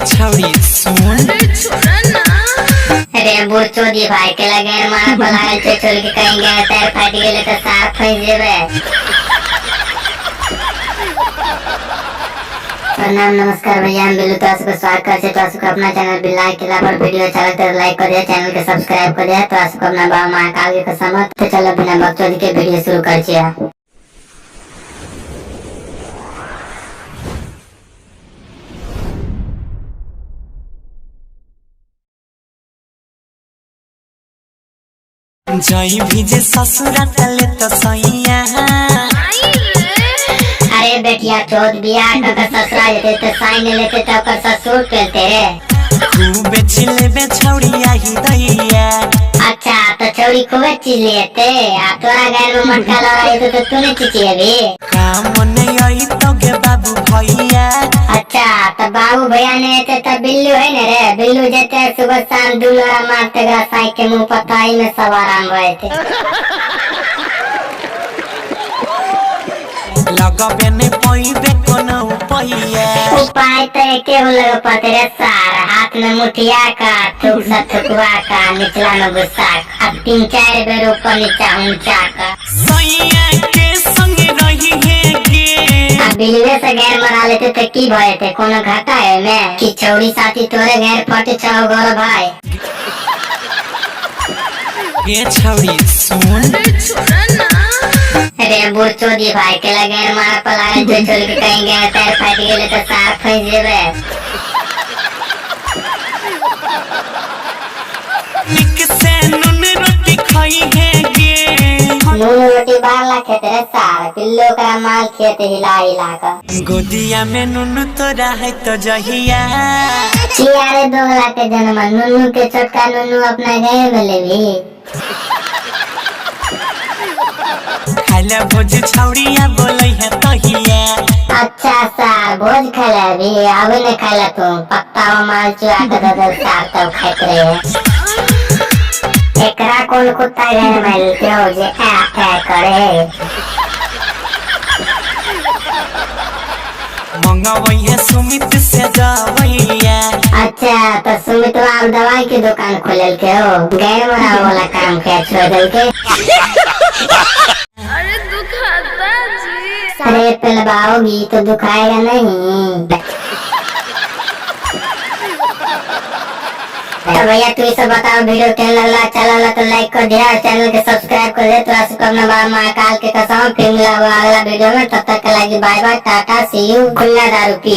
छौरी सुन अरे बुढ़चोदी भाई के लगे मार पलाल से चल के कहीं गए पैर फट गेले तो साफ फंस जेबे। प्रणाम नमस्कार भैया, हम बिल्लू तो सबको स्वागत करते तो सबको अपना चैनल भी लाइक किया पर वीडियो अच्छा लगता है लाइक कर दिया, चैनल के सब्सक्राइब कर दिया तो सबको अपना बाबा महाकाल के कसम। तो चलो बिना बकचोदी के वीडियो शुरू करते। जई भीजे ससुरा तले तो सैया। अरे बेटिया चौथ बियाह का ससुरा जेते तो साइन लेते तो कर ससुर पेलते रे। खूब चिल्ले छौड़िया ही दैया। अच्छा तो चौड़ी खूब चीज लेते आ तोरा घर में मटका लगा तो तूने चीची अभी काम नहीं आई तो गे बाबू भैया। अच्छा तो बाबू भैया ने तो बिल्लू है ना रे, बिल्लू जेते सुबह शाम दुलरा मारते गा साई के मुंह पताई में सब आराम रहते। लगबे ने पईबे कोनो उपाय। उपाय तो एके हो लग पते रे सार, हाथ में मुठिया का थूक सा थुकवा का निचला में गुस्सा अब 3-4 बेर ऊपर नीचा ऊंचा का सैया के संग रही है गे। अब बिल्ले से गैर मरा लेते तो की भय थे, कोनो घाटा है में कि चौड़ी साथी तोरे गैर फटे छो गोर भाई। ये छौरी सुन अरे बुढ़चोदी भाई के लगे मार पलाल जो चल के कहीं गए पैर फट गेले तो साफ फंस जेबे। निक से नून रोटी खाई है गे। नून रोटी बारला खेते रे सार, पिल्लो का माल खेते हिला हिला कर। गोदिया में नून तो रहे तो जहिया। चियारे दोगला के जन्म नूनू के छोटका नूनू अपना घर में लेवी। खाला भोज छौड़िया बोलै है तहिया। अच्छा सार भोज खाला भी अभी नहीं खाला तू पत्ता माल चुरा के दे सार तब खाते रहे। एकरा कौन कुत्ता घर में लेते हो जे ऐ करे। मंगावई है सुमित से दवाइया। अच्छा तो सुमित आप दवाई की दुकान खोलल के हो, गैर मरा वाला काम क्या छोड़ दल के। अरे दुखाता जी। अरे पिलवाओगी तो दुखाएगा नहीं। तो भैया तू सब बताओ, वीडियो कैसा लगला, अच्छा लगला तो लाइक कर दिया, चैनल के सब्सक्राइब कर दे तो सबको अपना बाबा महाकाल के कसम। फिर मिला अगला वीडियो में, तब तक के लिए bye bye tata see you. खुला दारू पी।